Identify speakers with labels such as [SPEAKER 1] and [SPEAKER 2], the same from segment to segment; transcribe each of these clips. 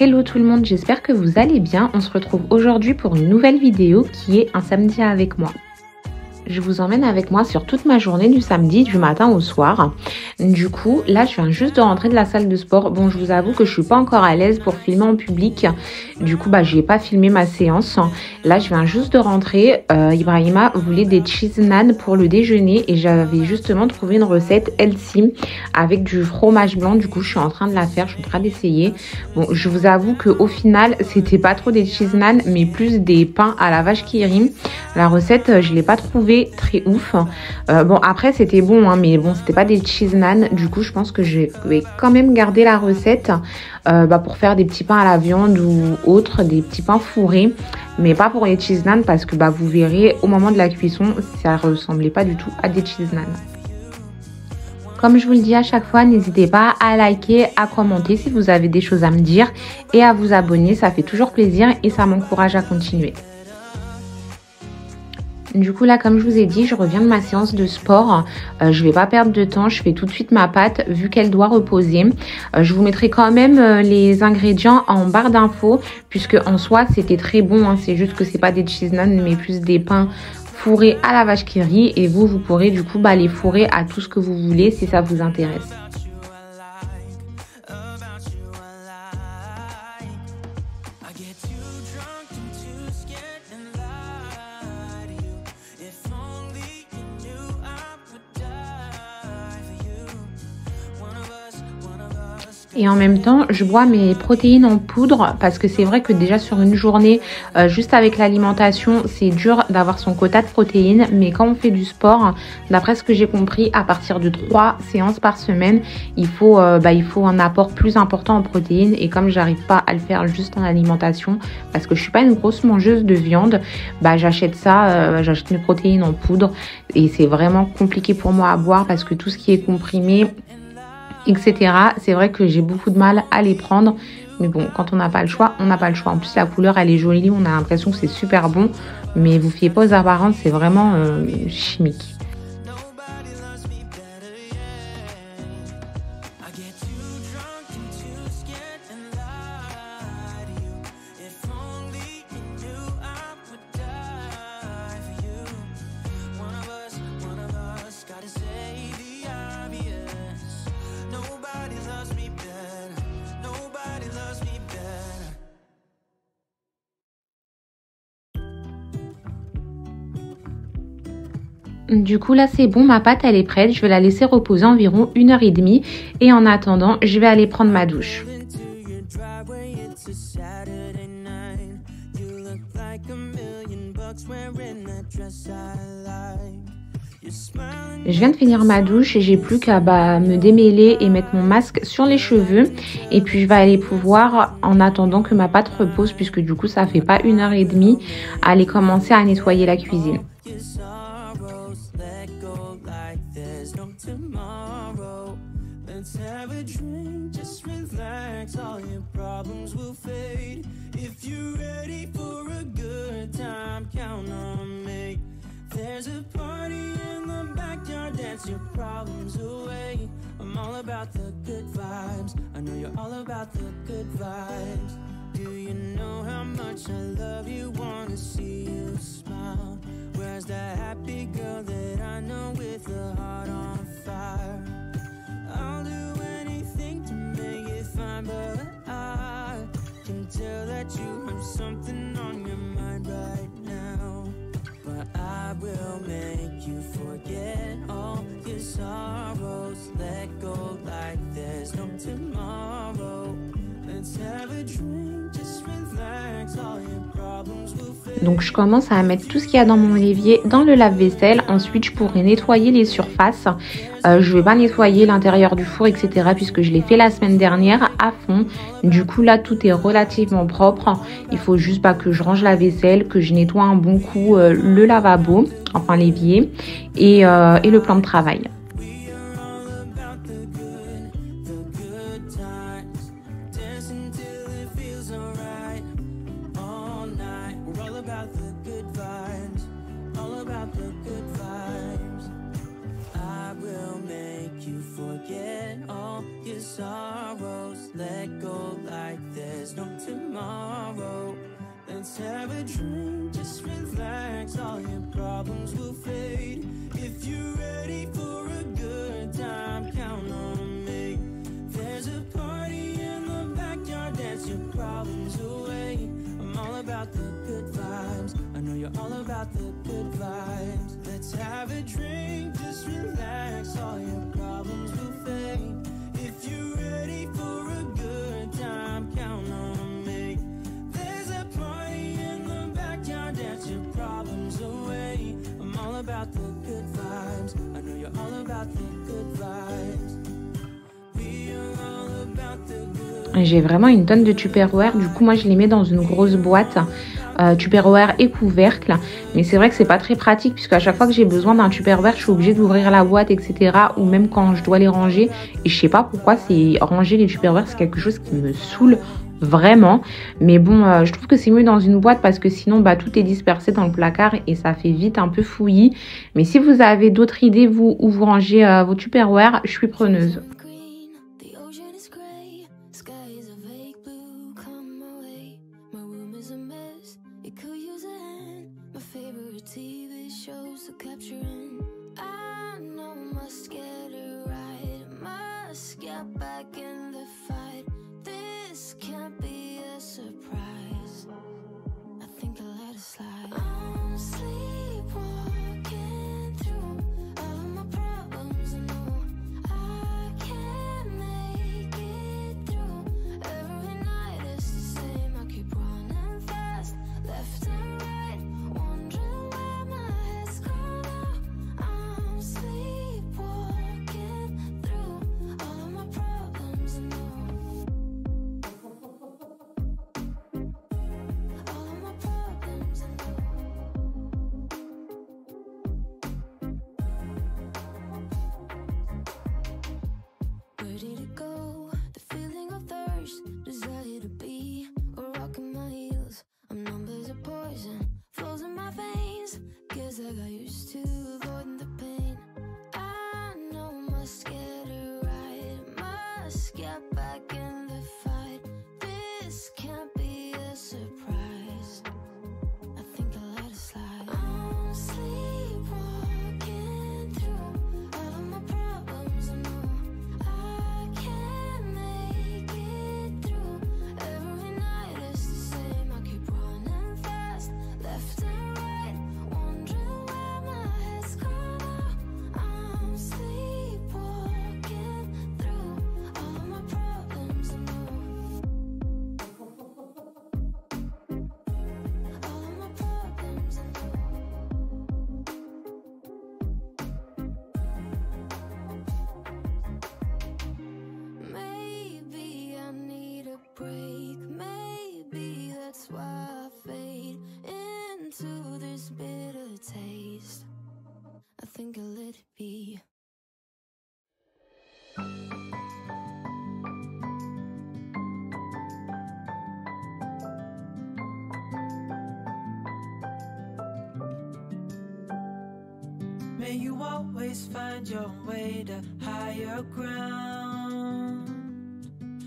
[SPEAKER 1] Hello tout le monde, j'espère que vous allez bien. On se retrouve aujourd'hui pour une nouvelle vidéo qui est un samedi avec moi. Je vous emmène avec moi sur toute ma journée du samedi, du matin au soir. Du coup, là, je viens juste de rentrer de la salle de sport. Bon, je vous avoue que je suis pas encore à l'aise pour filmer en public. Du coup, je n'ai pas filmé ma séance. Là, je viens juste de rentrer. Ibrahima voulait des cheese naan pour le déjeuner et j'avais justement trouvé une recette healthy avec du fromage blanc. Du coup, je suis en train de la faire, je suis en train d'essayer. Bon, je vous avoue qu'au final, c'était pas trop des cheese naan, mais plus des pains à la vache qui rime. La recette, je l'ai pas trouvée très ouf. Bon, après, c'était bon, hein, mais bon, c'était pas des cheese naan. Du coup, je pense que je vais quand même garder la recette pour faire des petits pains à la viande ou autre, des petits pains fourrés, mais pas pour les cheese naan parce que vous verrez au moment de la cuisson, ça ressemblait pas du tout à des cheese naan. Comme je vous le dis à chaque fois, n'hésitez pas à liker, à commenter si vous avez des choses à me dire et à vous abonner, ça fait toujours plaisir et ça m'encourage à continuer. Du coup là, comme je vous ai dit, je reviens de ma séance de sport. Je vais pas perdre de temps, je fais tout de suite ma pâte vu qu'elle doit reposer. Je vous mettrai quand même les ingrédients en barre d'infos puisque en soi c'était très bon, hein. C'est juste que c'est pas des cheese naan mais plus des pains fourrés à la vache qui rit et vous pourrez du coup les fourrer à tout ce que vous voulez si ça vous intéresse. Et en même temps, je bois mes protéines en poudre parce que c'est vrai que déjà sur une journée, juste avec l'alimentation, c'est dur d'avoir son quota de protéines. Mais quand on fait du sport, d'après ce que j'ai compris, à partir de 3 séances par semaine, il faut un apport plus important en protéines. Et comme j'arrive pas à le faire juste en alimentation, parce que je suis pas une grosse mangeuse de viande, j'achète ça, j'achète mes protéines en poudre. Et c'est vraiment compliqué pour moi à boire parce que tout ce qui est comprimé, etc. C'est vrai que j'ai beaucoup de mal à les prendre. Mais bon, quand on n'a pas le choix, on n'a pas le choix. En plus, la couleur, elle est jolie. On a l'impression que c'est super bon. Mais vous fiez pas aux apparences, c'est vraiment chimique. Du coup là c'est bon, ma pâte elle est prête, je vais la laisser reposer environ 1h30 et en attendant je vais aller prendre ma douche. Je viens de finir ma douche et j'ai plus qu'à me démêler et mettre mon masque sur les cheveux et puis je vais aller pouvoir, en attendant que ma pâte repose, puisque du coup ça fait pas 1h30, aller commencer à nettoyer la cuisine. Let's have a drink, just relax, all your problems will fade. If you're ready for a good time, count on me. There's a party in the backyard, dance your problems away. I'm all about the good vibes, I know you're all about the good vibes. Do you know how much I love you, wanna see you smile? Where's that happy girl that I know with a heart on fire? I'll do anything to make it fine, but I can tell that you have something on your mind right now. But I will make you forget all your sorrows. Let go like there's no tomorrow. Let's have a drink, just relax, all your problems will fade. Donc je commence à mettre tout ce qu'il y a dans mon évier dans le lave-vaisselle. Ensuite je pourrai nettoyer les surfaces. Je vais pas nettoyer l'intérieur du four, etc. puisque je l'ai fait la semaine dernière à fond. Du coup là tout est relativement propre. Il faut juste que je range la vaisselle, que je nettoie un bon coup le lavabo, enfin l'évier et le plan de travail. Sorrows, let go like there's no a drink, just relax, all your problems will fade. If you're ready for a good time, count on me. There's a party in the backyard, dance your problems away. I'm all about the good vibes, I know you're all about the good vibes. Let's have a drink, just relax, all your problems will fade. If you're ready for a good time, count on me. There's a party in the backyard, dance your problems away. I'm all about the good vibes, I know you're all about the good vibes. We are all about the good.
[SPEAKER 2] J'ai vraiment une tonne de Tupperware, du coup moi je les mets dans une grosse boîte. Tupperware et couvercle, mais c'est vrai que c'est pas très pratique puisque à chaque fois que j'ai besoin d'un Tupperware je suis obligée d'ouvrir la boîte, etc., ou même quand je dois les ranger, et je sais pas pourquoi, c'est ranger les Tupperware, c'est quelque chose qui me saoule vraiment, mais bon, je trouve que c'est mieux dans une boîte parce que sinon bah tout est dispersé dans le placard et ça fait vite un peu fouillis. Mais si vous avez d'autres idées, vous, où vous rangez vos Tupperware, je suis preneuse.
[SPEAKER 1] May you always find your way to higher ground.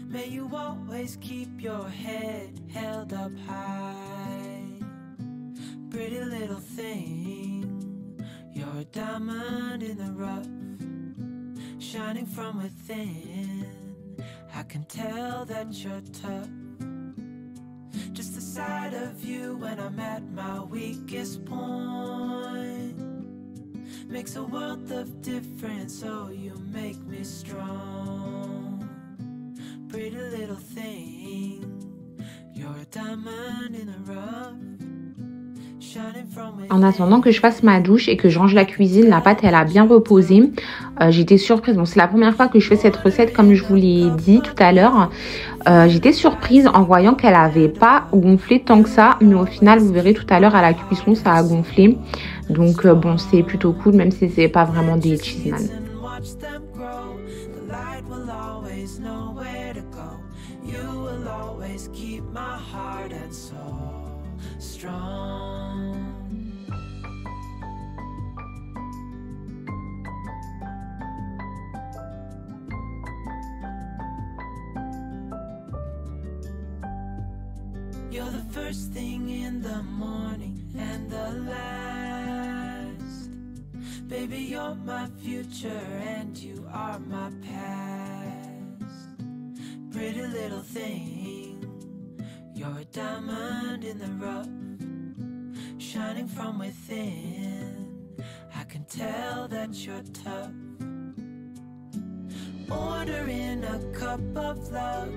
[SPEAKER 1] May you always keep your head held up high. Pretty little thing, you're a diamond in the rough, shining from within. I can tell that you're tough. Just the sight of you when I'm at my weakest point makes a world of difference, so you make me strong. Pretty little thing, you're a diamond in the rough.
[SPEAKER 2] En attendant que je fasse ma douche et que je range la cuisine, la pâte elle a bien reposé. J'étais surprise, bon c'est la première fois que je fais cette recette comme je vous l'ai dit tout à l'heure. J'étais surprise en voyant qu'elle avait pas gonflé tant que ça, mais au final vous verrez tout à l'heure à la cuisson ça a gonflé. Donc bon c'est plutôt cool même si c'est pas vraiment des cheeseman.
[SPEAKER 1] You're the first thing in the morning and the last. Baby, you're my future and you are my past. Pretty little thing, you're a diamond in the rough, shining from within. I can tell that you're tough. Ordering a cup of love,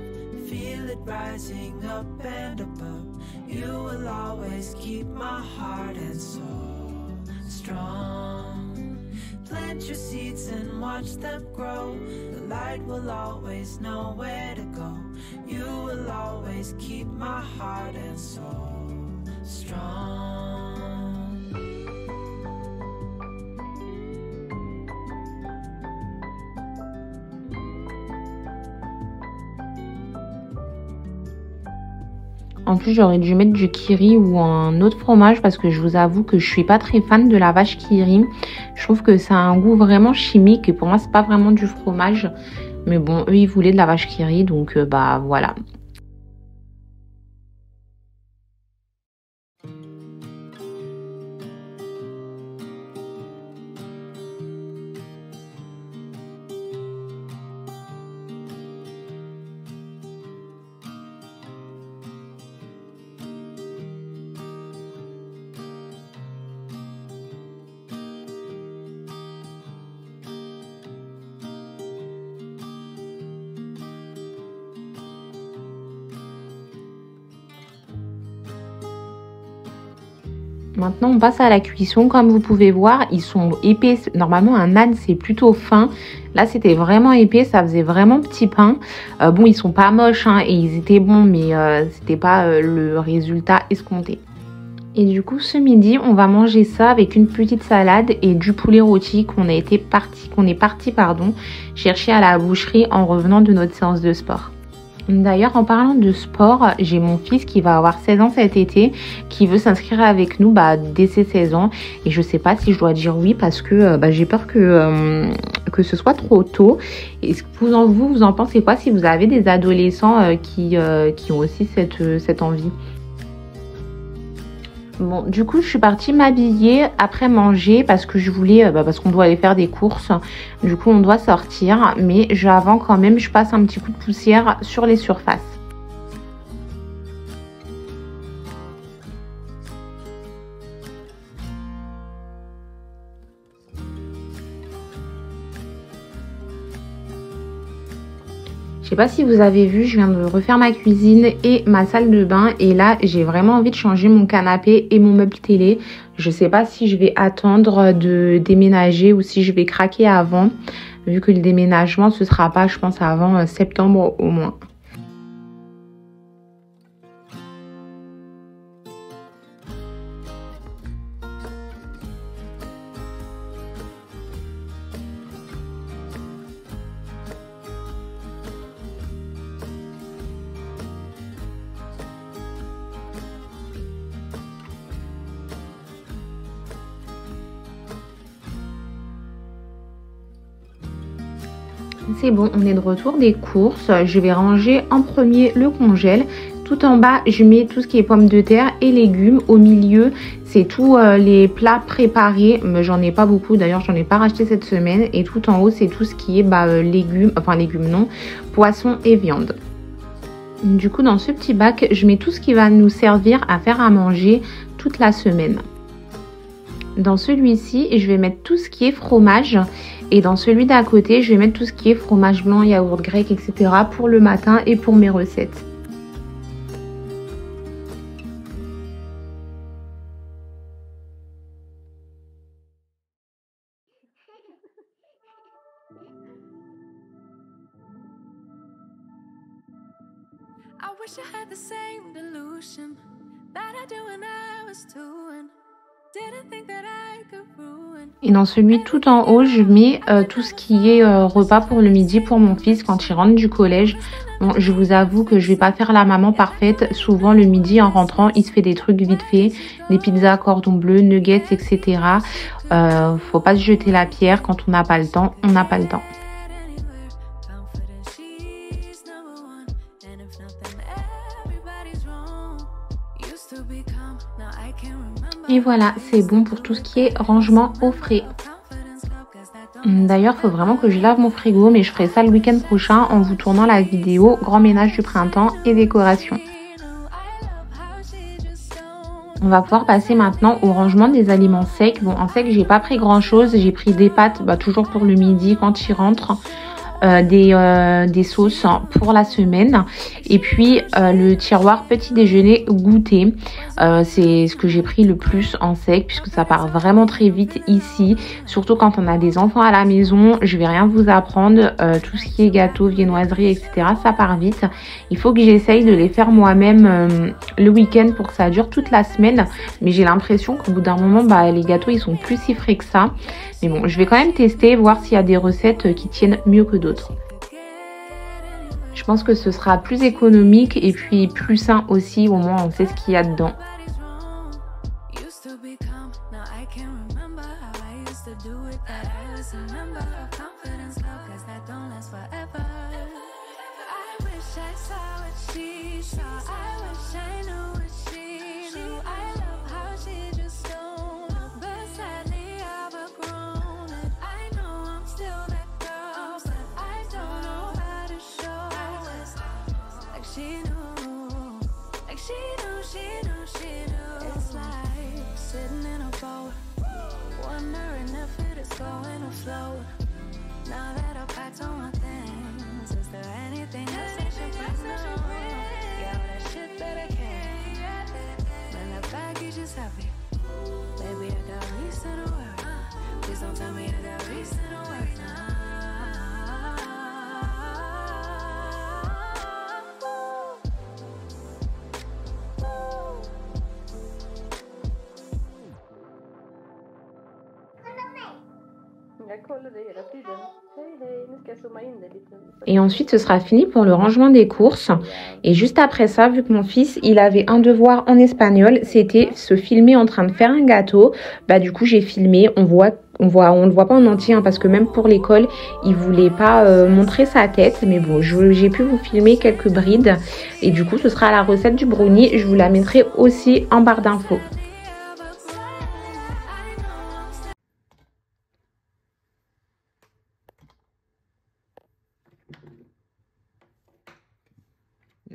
[SPEAKER 1] feel it rising up and above. You will always keep my heart and soul strong. Plant your seeds and watch them grow. The light will always know where to go. You will always keep my heart and soul strong.
[SPEAKER 2] En plus, j'aurais dû mettre du Kiri ou un autre fromage parce que je vous avoue que je suis pas très fan de la vache Kiri. Je trouve que ça a un goût vraiment chimique et pour moi, c'est pas vraiment du fromage. Mais bon, eux, ils voulaient de la vache Kiri, donc bah voilà. Maintenant, on passe à la cuisson. Comme vous pouvez voir, ils sont épais. Normalement, un âne, c'est plutôt fin. Là, c'était vraiment épais. Ça faisait vraiment petit pain. Bon, ils sont pas moches hein, et ils étaient bons, mais c'était pas le résultat escompté. Et du coup, ce midi, on va manger ça avec une petite salade et du poulet rôti qu'on est parti chercher à la boucherie en revenant de notre séance de sport. D'ailleurs, en parlant de sport, j'ai mon fils qui va avoir 16 ans cet été, qui veut s'inscrire avec nous dès ses 16 ans. Et je sais pas si je dois dire oui parce que j'ai peur que ce soit trop tôt. Et vous en pensez quoi si vous avez des adolescents qui ont aussi cette envie? Bon, du coup, je suis partie m'habiller après manger parce que je voulais, parce qu'on doit aller faire des courses. Du coup, on doit sortir. Mais avant quand même, je passe un petit coup de poussière sur les surfaces. Je sais pas si vous avez vu, je viens de refaire ma cuisine et ma salle de bain. Et là, j'ai vraiment envie de changer mon canapé et mon meuble télé. Je sais pas si je vais attendre de déménager ou si je vais craquer avant. Vu que le déménagement, ce sera pas, je pense, avant septembre au moins. C'est bon, on est de retour des courses. Je vais ranger en premier le congèle. Tout en bas, je mets tout ce qui est pommes de terre et légumes. Au milieu, c'est tous les plats préparés. Mais j'en ai pas beaucoup. D'ailleurs, j'en ai pas racheté cette semaine. Et tout en haut, c'est tout ce qui est légumes. Enfin, légumes non. Poissons et viande. Du coup, dans ce petit bac, je mets tout ce qui va nous servir à faire à manger toute la semaine. Dans celui-ci, je vais mettre tout ce qui est fromage. Et dans celui d'à côté, je vais mettre tout ce qui est fromage blanc, yaourt grec, etc. pour le matin et pour mes recettes.
[SPEAKER 1] I wish I had the same delusion that I do when I was doing. Didn't think that I could ruin.
[SPEAKER 2] Et dans celui tout en haut, je mets tout ce qui est repas pour le midi pour mon fils quand il rentre du collège. Bon, je vous avoue que je vais pas faire la maman parfaite. Souvent le midi en rentrant, il se fait des trucs vite fait, des pizzas cordon bleu, nuggets, etc. Faut pas se jeter la pierre. Quand on n'a pas le temps, on n'a pas le temps. Et voilà, c'est bon pour tout ce qui est rangement au frais. D'ailleurs, il faut vraiment que je lave mon frigo, mais je ferai ça le week-end prochain en vous tournant la vidéo grand ménage du printemps et décoration. On va pouvoir passer maintenant au rangement des aliments secs. Bon, en sec, j'ai pas pris grand chose. J'ai pris des pâtes, toujours pour le midi quand il rentre. Des sauces pour la semaine et puis le tiroir petit déjeuner goûter, c'est ce que j'ai pris le plus en sec puisque ça part vraiment très vite ici, surtout quand on a des enfants à la maison. Je vais rien vous apprendre, tout ce qui est gâteau, viennoiserie, etc. ça part vite. Il faut que j'essaye de les faire moi-même le week-end pour que ça dure toute la semaine, mais j'ai l'impression qu'au bout d'un moment les gâteaux ils sont plus si frais que ça. Mais bon, je vais quand même tester, voir s'il y a des recettes qui tiennent mieux que d'autres. Je pense que ce sera plus économique et puis plus sain aussi, au moins on sait ce qu'il y a dedans. Et ensuite ce sera fini pour le rangement des courses. Et juste après ça, vu que mon fils il avait un devoir en espagnol, c'était se filmer en train de faire un gâteau. Du coup j'ai filmé, on ne le voit pas en entier parce que même pour l'école il voulait pas montrer sa tête, mais bon j'ai pu vous filmer quelques brides. Et du coup ce sera la recette du brownie, je vous la mettrai aussi en barre d'infos.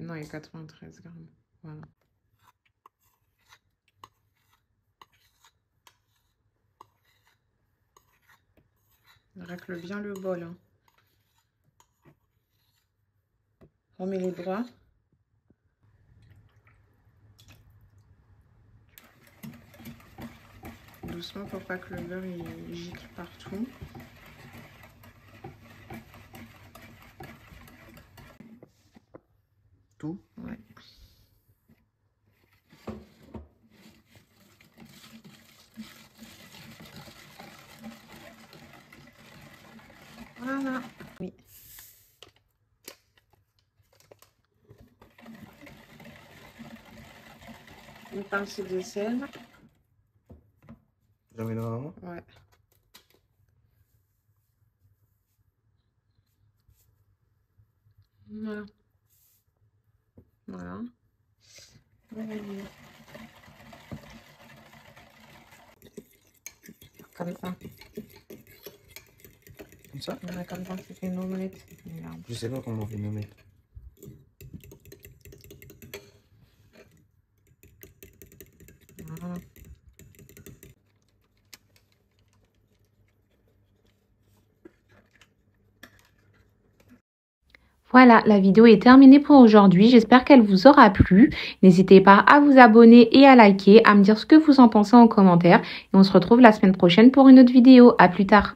[SPEAKER 2] Non, il y a 93 grammes. Voilà. Racle bien le bol. Hein. Remets les bras. Doucement pour pas que le beurre il gicle partout. Tout? Ouais. Voilà. Oui. Une pincée de sel.
[SPEAKER 3] J'en mets normalement?
[SPEAKER 2] Ouais. Voilà. Voilà. Comme ça.
[SPEAKER 3] Comme ça?
[SPEAKER 2] Voilà, comme ça, c'est une omelette. Regarde.
[SPEAKER 3] Je sais pas comment on fait une omelette.
[SPEAKER 2] Voilà. Voilà, la vidéo est terminée pour aujourd'hui. J'espère qu'elle vous aura plu. N'hésitez pas à vous abonner et à liker, à me dire ce que vous en pensez en commentaire. Et on se retrouve la semaine prochaine pour une autre vidéo. À plus tard.